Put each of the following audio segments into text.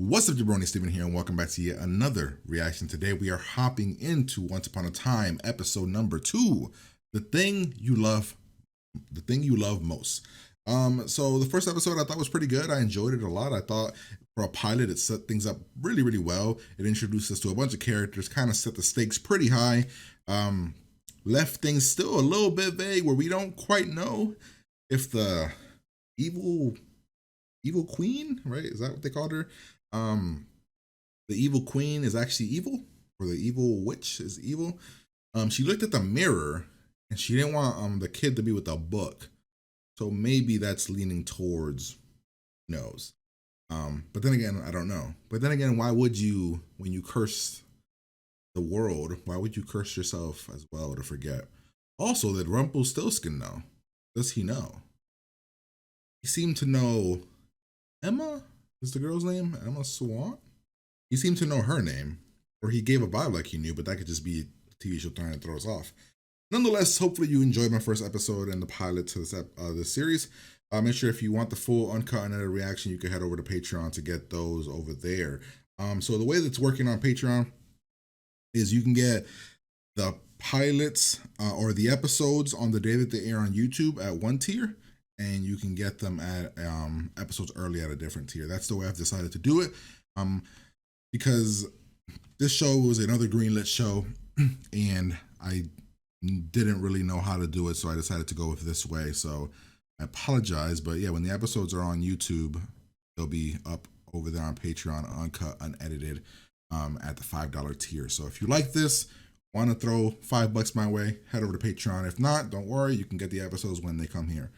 What's up, jabroni? Steven here, and welcome back to yet another reaction. Today we are hopping into Once Upon a Time, episode number 2, the thing you love most. So the first episode I thought was pretty good. I enjoyed it a lot. I thought for a pilot it set things up really well. It introduced us to a bunch of characters, kind of set the stakes pretty high. Left things still a little bit vague, where we don't quite know if the evil queen, right? Is that what they called her? The evil queen is actually evil, or the evil witch is evil. She looked at the mirror and she didn't want the kid to be with a book. So maybe that's leaning towards knows. But then again, I don't know. But then again, why would you, when you curse the world, why would you curse yourself as well to forget? Also, did Rumplestiltskin know? Does he know? He seemed to know Emma. Is the girl's name Emma Swan? He seemed to know her name, or he gave a vibe like he knew, but that could just be a TV show trying to throw us off. Nonetheless, hopefully you enjoyed my first episode and the pilot to this series. Make sure if you want the full uncut and edited reaction, you can head over to Patreon to get those over there. So the way that's working on Patreon is you can get the pilots or the episodes on the day that they air on YouTube at one tier, and you can get them at episodes early at a different tier. That's the way I've decided to do it, because this show was another greenlit show, and I didn't really know how to do it, so I decided to go with this way. So I apologize, but yeah, when the episodes are on YouTube, they'll be up over there on Patreon, uncut, unedited, at the $5 tier. So if you like this, want to throw $5 my way, head over to Patreon. If not, don't worry, you can get the episodes when they come here.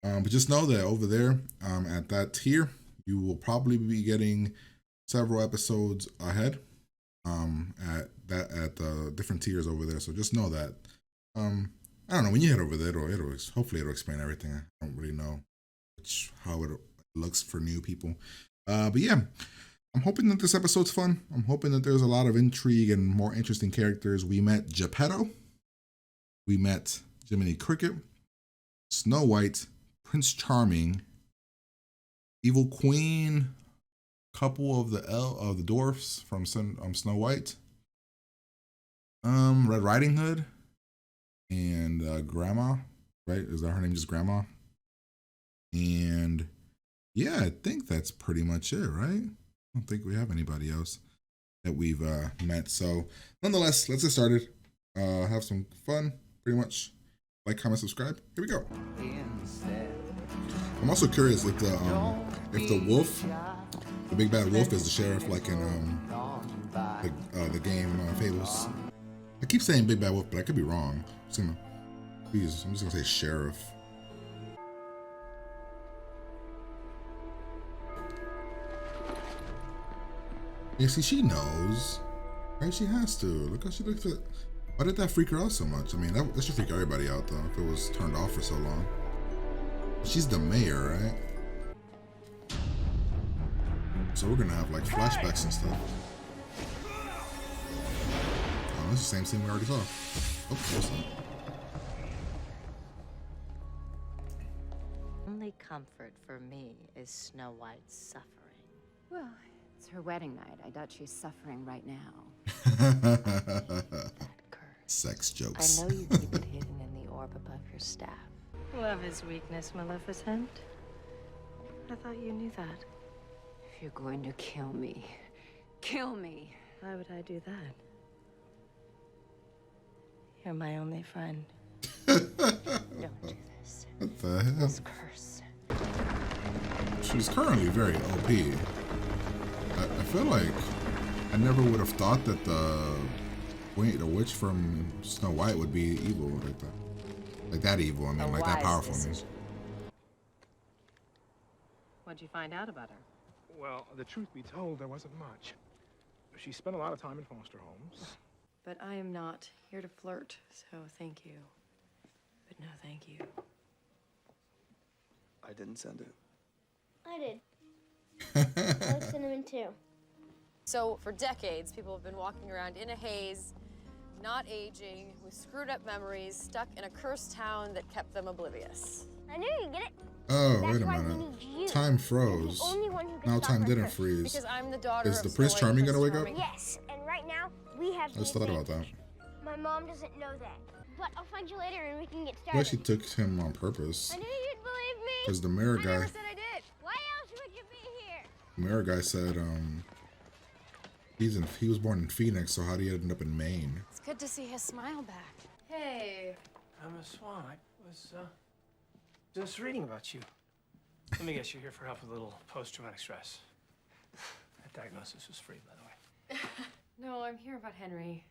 But just know that over there at that tier, you will probably be getting several episodes ahead at the different tiers over there. So just know that. I don't know, when you head over there, hopefully it'll explain everything. I don't really know how it looks for new people. But yeah, I'm hoping that this episode's fun. I'm hoping that there's a lot of intrigue and more interesting characters. We met Geppetto. We met Jiminy Cricket, Snow White, Prince Charming, Evil Queen, couple of the dwarfs from Snow White, Red Riding Hood, and Grandma, right? Is that her name, just Grandma? And yeah, I think that's pretty much it, right? I don't think we have anybody else that we've met. So nonetheless, let's get started. Have some fun, pretty much. Like, comment, subscribe. Here we go. I'm also curious if the wolf, the big bad wolf, is the sheriff, like in the game Fables. I keep saying big bad wolf, but I could be wrong. I'm just gonna say sheriff. Yeah, see, she knows, right? She has to. Look how she looks at. Why did that freak her out so much? I mean, that should freak everybody out, though, if it was turned off for so long. She's the mayor, right? So we're gonna have, like, flashbacks and stuff. Oh, that's the same scene we already saw. Oh, close up. Only comfort for me is Snow White's suffering. Well, it's her wedding night. I doubt she's suffering right now. Sex jokes. I know you keep it hidden in the orb above your staff. Love is weakness, Maleficent. I thought you knew that. If you're going to kill me, kill me. Why would I do that? You're my only friend. Don't do this. What the hell? This curse. She's currently very OP. I feel like I never would have thought that the witch from Snow White would be evil like that. Like that evil, I mean, like that powerful. What'd you find out about her? Well, the truth be told, there wasn't much. She spent a lot of time in foster homes. But I am not here to flirt, so thank you. But no, thank you. I didn't send it. I did. I like cinnamon too. So for decades, people have been walking around in a haze, not aging, with screwed up memories, stuck in a cursed town that kept them oblivious. I knew you'd get it. Oh, That's wait a why we minute. need you. Time You're froze. the only one who can Now stop time her didn't curse. freeze. Because I'm the daughter Is of the Prince Snow White Charming and gonna Prince wake up? Charming. Yes, and right now we have I the just thought about that. advantage. My mom doesn't know that. But I'll find you later and we can get I started. think she took him on purpose. I knew you'd believe me. Because the mirror I guy, never said I did. Why else would you be here? mirror guy said, he was born in Phoenix, so how did he end up in Maine? It's good to see his smile back. Hey. I'm Miss Swan. I was just reading about you. Let me guess, you're here for help with a little post-traumatic stress. That diagnosis was free, by the way. No, I'm here about Henry.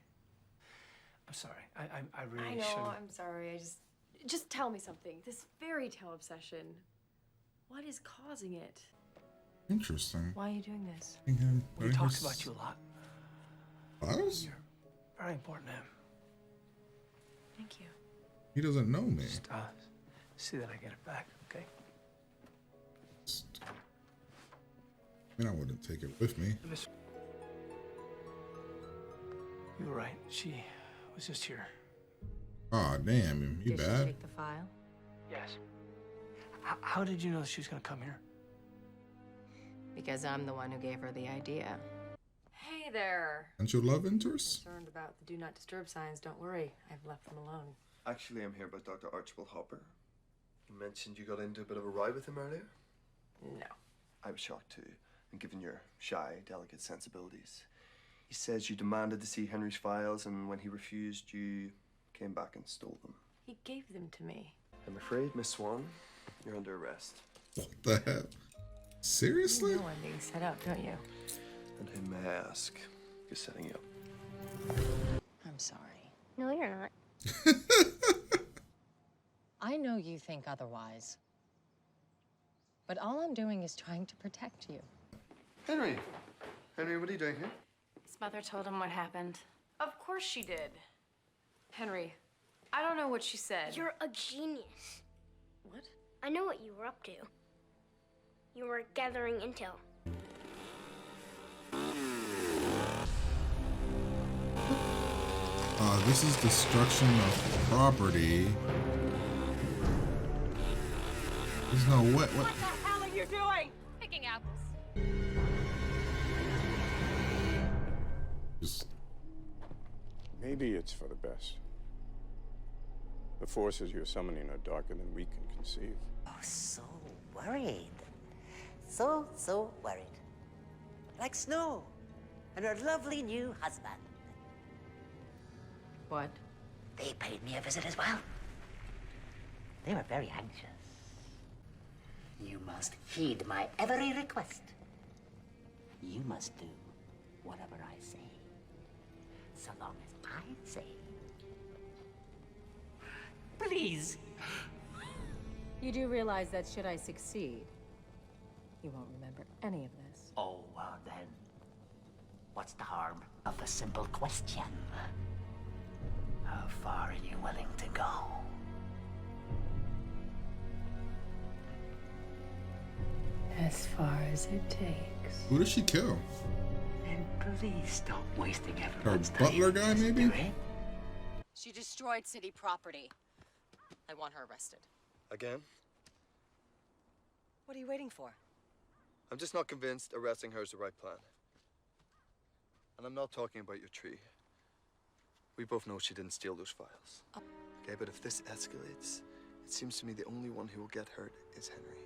I'm sorry. I really I know, shouldn't. I'm sorry. Just tell me something. This fairy tale obsession. What is causing it? Interesting. Why are you doing this? He talks about you a lot. Files? You're very important to him. Thank you. He doesn't know me. Just see that I get it back, okay? I mean, I wouldn't take it with me. You were right. She was just here. Aw, damn, you Did she bad? take the file? Yes. How did you know she was gonna come here? Because I'm the one who gave her the idea. Hey there. And your love interest? Concerned about the do not disturb signs. Don't worry. I've left them alone. Actually, I'm here about Dr. Archibald Hopper. You mentioned you got into a bit of a row with him earlier. No. I was shocked too, and given your shy, delicate sensibilities. He says you demanded to see Henry's files, and when he refused, you came back and stole them. He gave them to me. I'm afraid, Miss Swan, you're under arrest. What the hell? Seriously? You know I'm being set up, don't you? And who may I ask is setting you up? I'm sorry. No, you're not. I know you think otherwise. But all I'm doing is trying to protect you. Henry! Henry, what are you doing here? His mother told him what happened. Of course she did. Henry, I don't know what she said. You're a genius. What? I know what you were up to. You were gathering intel. This is destruction of property. There's no way. What? What the hell are you doing? Picking apples. Just Maybe it's for the best. The forces you're summoning are darker than we can conceive. Oh, so worried. So worried. Like Snow and her lovely new husband. What? They paid me a visit as well. They were very anxious. You must heed my every request. You must do whatever I say. So long as I say. Please. You do realize that should I succeed, you won't remember any of this. Oh, well then. What's the harm of a simple question? How far are you willing to go? As far as it takes. who did she kill? Then please stop wasting Her everyone's time. butler guy, maybe? Stuart. She destroyed city property. I want her arrested. Again? What are you waiting for? I'm just not convinced arresting her is the right plan. And I'm not talking about your tree. We both know she didn't steal those files. Okay, but if this escalates, it seems to me the only one who will get hurt is Henry.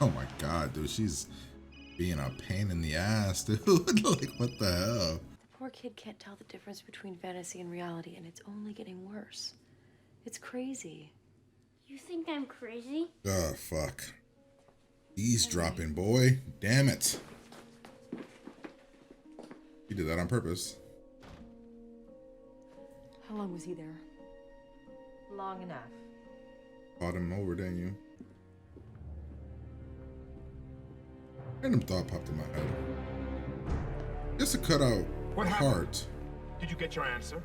Oh my god, dude, she's being a pain in the ass, dude. Like, what the hell? The poor kid can't tell the difference between fantasy and reality, and it's only getting worse. It's crazy. You think I'm crazy? Oh, fuck. Eavesdropping, boy. Damn it. You did that on purpose. How long was he there? Long enough. Caught him over, didn't you? Random thought popped in my head. Just to cut out What a happened? heart. Did you get your answer?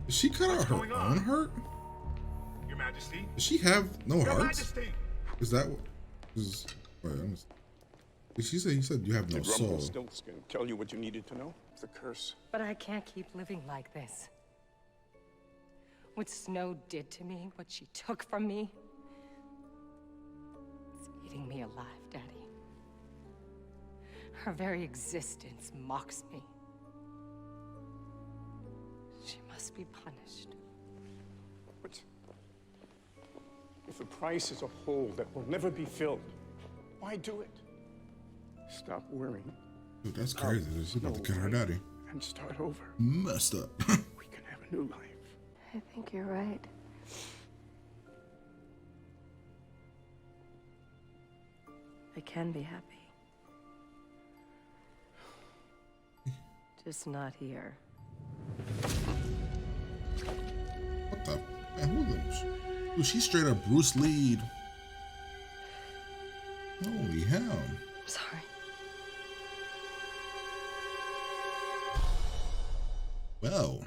Did she cut out her going on? own heart? Your Majesty? Does she have no Your heart? Majesty! Is that what? Is, wait, She said, you said you have no Did soul. Rumplestiltskin tell you what you needed to know? The curse. But I can't keep living like this. What Snow did to me, what she took from me, it's eating me alive, Daddy. Her very existence mocks me. She must be punished. But if the price is a hole that will never be filled, why do it? Stop worrying. Dude, that's crazy. She's about to kill her daddy. And start over. Messed up. We can have a new life. I think you're right. I can be happy. Just not here. What the? Man, who those? Dude, she's straight up Bruce Lee. Holy hell. I'm sorry. Well.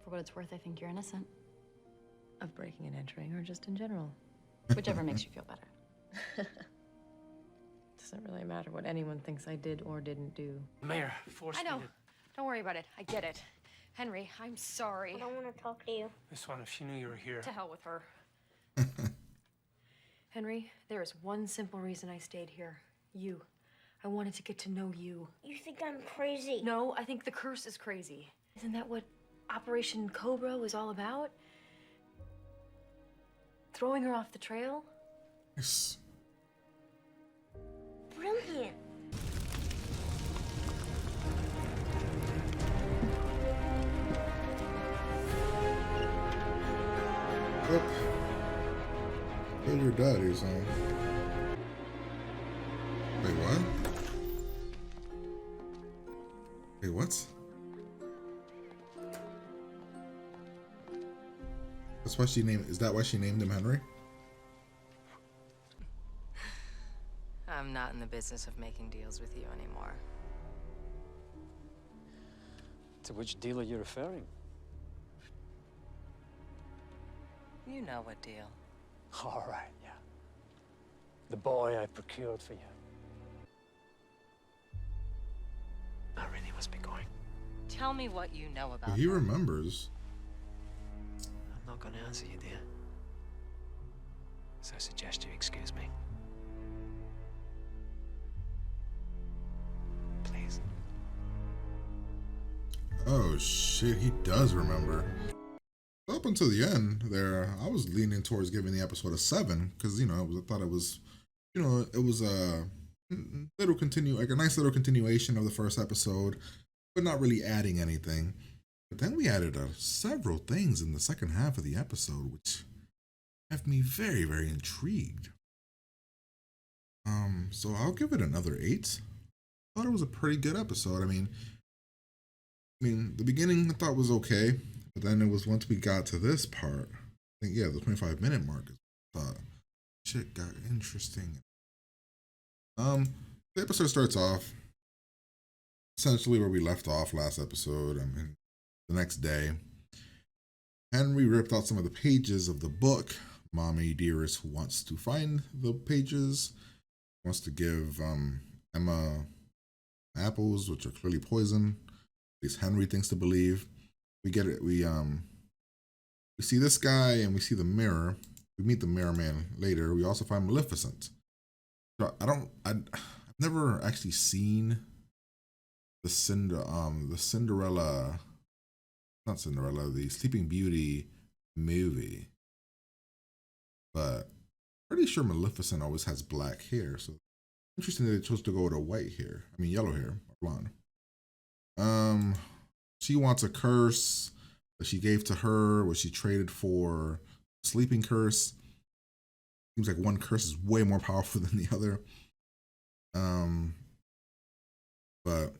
For what it's worth, I think you're innocent. Of breaking and entering, or just in general? Whichever makes you feel better. Doesn't really matter what anyone thinks I did or didn't do. Mayor forced I know. me to... Don't worry about it. I get it. Henry, I'm sorry. I don't want to talk to you. This one, if she knew you were here. To hell with her. Henry, there is one simple reason I stayed here. You. I wanted to get to know you. You think I'm crazy? No, I think the curse is crazy. Isn't that what Operation Cobra was all about? Throwing her off the trail? Yes. Brilliant. Yep. Kill your daddy, son. Wait, what? Wait, what? That's why she named. Is that why she named him Henry? I'm not in the business of making deals with you anymore. To which deal are you referring? You know what deal. All right, yeah. The boy I procured for you. I really must be going. Tell me what you know about He her. remembers. I'm not going to answer you, dear. So I suggest you excuse me. Please. Oh shit, he does remember. Up until the end there, I was leaning towards giving the episode a 7 because I thought it was, it was a little like a nice little continuation of the first episode, but not really adding anything. But then we added several things in the second half of the episode, which left me very, very intrigued. So I'll give it another 8. I thought it was a pretty good episode. I mean, the beginning I thought was okay, but then it was once we got to this part, I think, the 25-minute mark, I thought shit got interesting. The episode starts off essentially where we left off last episode. The next day, Henry ripped out some of the pages of the book. Mommy Dearest wants to find the pages, wants to give Emma apples, which are clearly poison. At least Henry thinks to believe. We get it. We see this guy and we see the mirror. We meet the mirror man later. We also find Maleficent. So I've never actually seen the Cinderella, not Cinderella, the Sleeping Beauty movie. But pretty sure Maleficent always has black hair. So interesting that they chose to go with white hair. Yellow hair, or blonde. She wants a curse that she gave to her, what she traded for sleeping curse. Seems like one curse is way more powerful than the other. But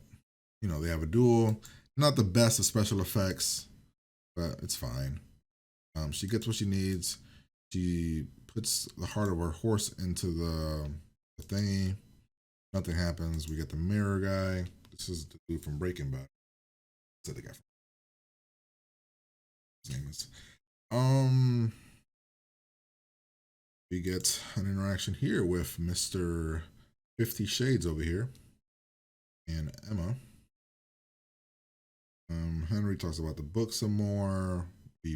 they have a duel. Not the best of special effects, but it's fine. She gets what she needs. She puts the heart of her horse into the thingy. Nothing happens. We get the mirror guy. This is the dude from Breaking Bad. That's the guy from his name is. We get an interaction here with Mr. 50 Shades over here. And Emma. Henry talks about the book some more. We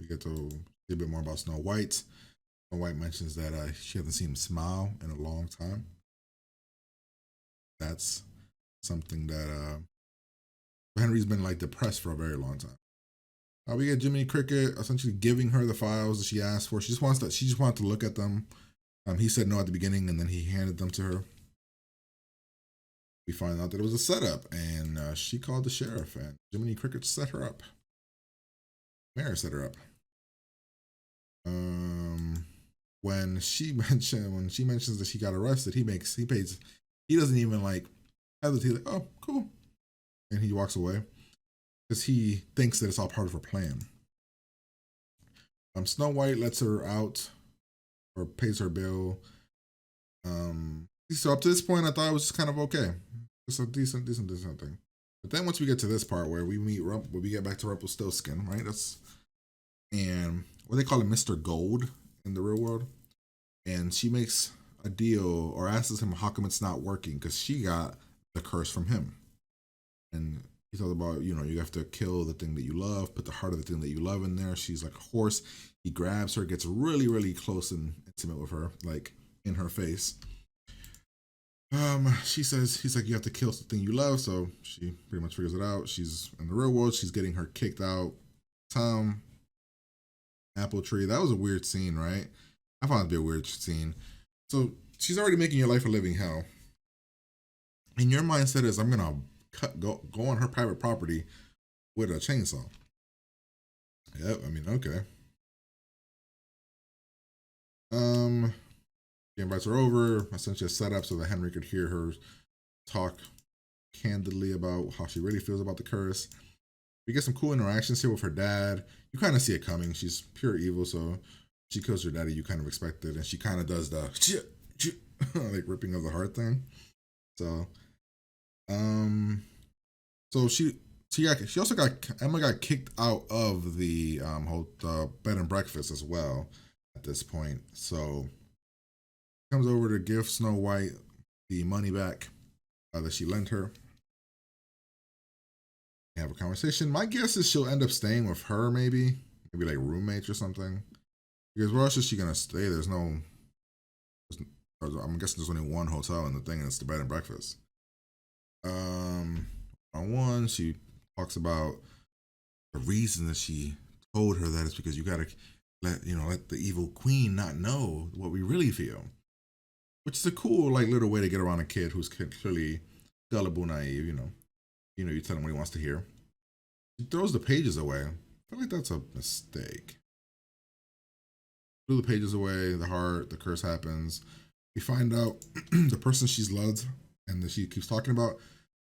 get to see a bit more about Snow White. Snow White mentions that she hasn't seen him smile in a long time. That's something that Henry's been like depressed for a very long time. We get Jiminy Cricket essentially giving her the files that she asked for. She just wanted to look at them. He said no at the beginning, and then he handed them to her. We find out that it was a setup, and she called the sheriff, and Jiminy Cricket set her up. Mary set her up. When she mentions that she got arrested, he doesn't even like hesitate, like, oh, cool. And he walks away because he thinks that it's all part of her plan. Snow White lets her out or pays her bill. So up to this point, I thought it was just kind of okay. It's a decent thing. But then once we get to this part where we get back to Rumplestiltskin, right? And what they call him, Mr. Gold in the real world. And she makes a deal or asks him how come it's not working, because she got the curse from him. And he talks about, you have to kill the thing that you love, put the heart of the thing that you love in there. She's like a horse. He grabs her, gets really, really close and intimate with her, like in her face. He's like, you have to kill the thing you love. So she pretty much figures it out. She's in the real world. She's getting her kicked out. Tom, apple tree. That was a weird scene, right? I found it to be a weird scene. So she's already making your life a living hell. And your mindset is, I'm going to go on her private property with a chainsaw. Yep. I mean, okay. He invites her over, essentially a setup so that Henry could hear her talk candidly about how she really feels about the curse. We get some cool interactions here with her dad. You kind of see it coming. She's pure evil, so she kills her daddy. You kind of expect it, and she kind of does the like ripping of the heart thing. So, Emma got kicked out of the bed and breakfast as well at this point. So comes over to give Snow White the money back that she lent her. They have a conversation. My guess is she'll end up staying with her, maybe like roommates or something. Because where else is she gonna stay? I'm guessing there's only one hotel in the thing, and it's the bed and breakfast. On one, she talks about the reason that she told her that is because you gotta let the evil queen not know what we really feel. Which is a cool, like, little way to get around a kid who's clearly gullible, naive, you tell him what he wants to hear. He throws the pages away. I feel like that's a mistake. Threw the pages away, the heart, the curse happens. We find out the person she's loved and that she keeps talking about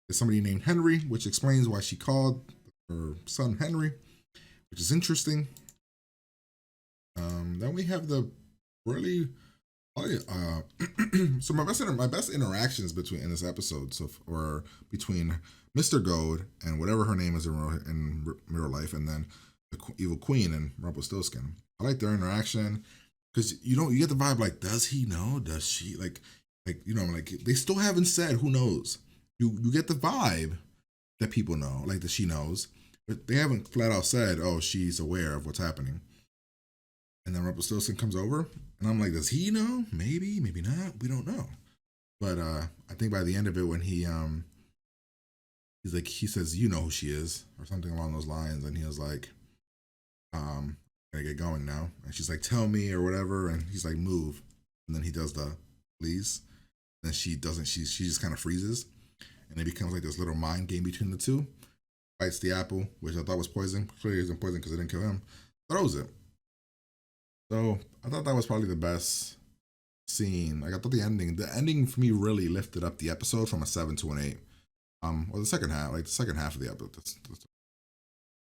is somebody named Henry, which explains why she called her son Henry, which is interesting. Then we have the really... so my best interactions in this episode were between Mr. Gold and whatever her name is in real life, and then the evil queen and Rumplestiltskin. I like their interaction because you get the vibe like, does he know? Does she like they still haven't said who knows. You get the vibe that people know, like that she knows, but they haven't flat out said, oh, she's aware of what's happening. And then Rumplestiltskin comes over, and I'm like, does he know? Maybe, maybe not. We don't know. But I think by the end of it, when he says, you know who she is, or something along those lines, and he was like, gotta get going now. And she's like, tell me, or whatever, and he's like, move. And then he does the please. And she doesn't, she just kind of freezes. And it becomes like this little mind game between the two. Bites the apple, which I thought was poison. Clearly isn't poison because it didn't kill him. Throws it. So I thought that was probably the best scene. Like, I thought the ending for me really lifted up the episode from a 7 to an 8. Or the second half of the episode.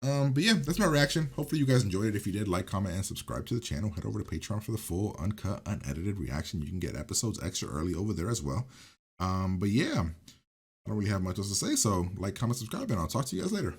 But yeah, that's my reaction. Hopefully you guys enjoyed it. If you did, like, comment, and subscribe to the channel. Head over to Patreon for the full, uncut, unedited reaction. You can get episodes extra early over there as well. But yeah, I don't really have much else to say. So like, comment, subscribe, and I'll talk to you guys later.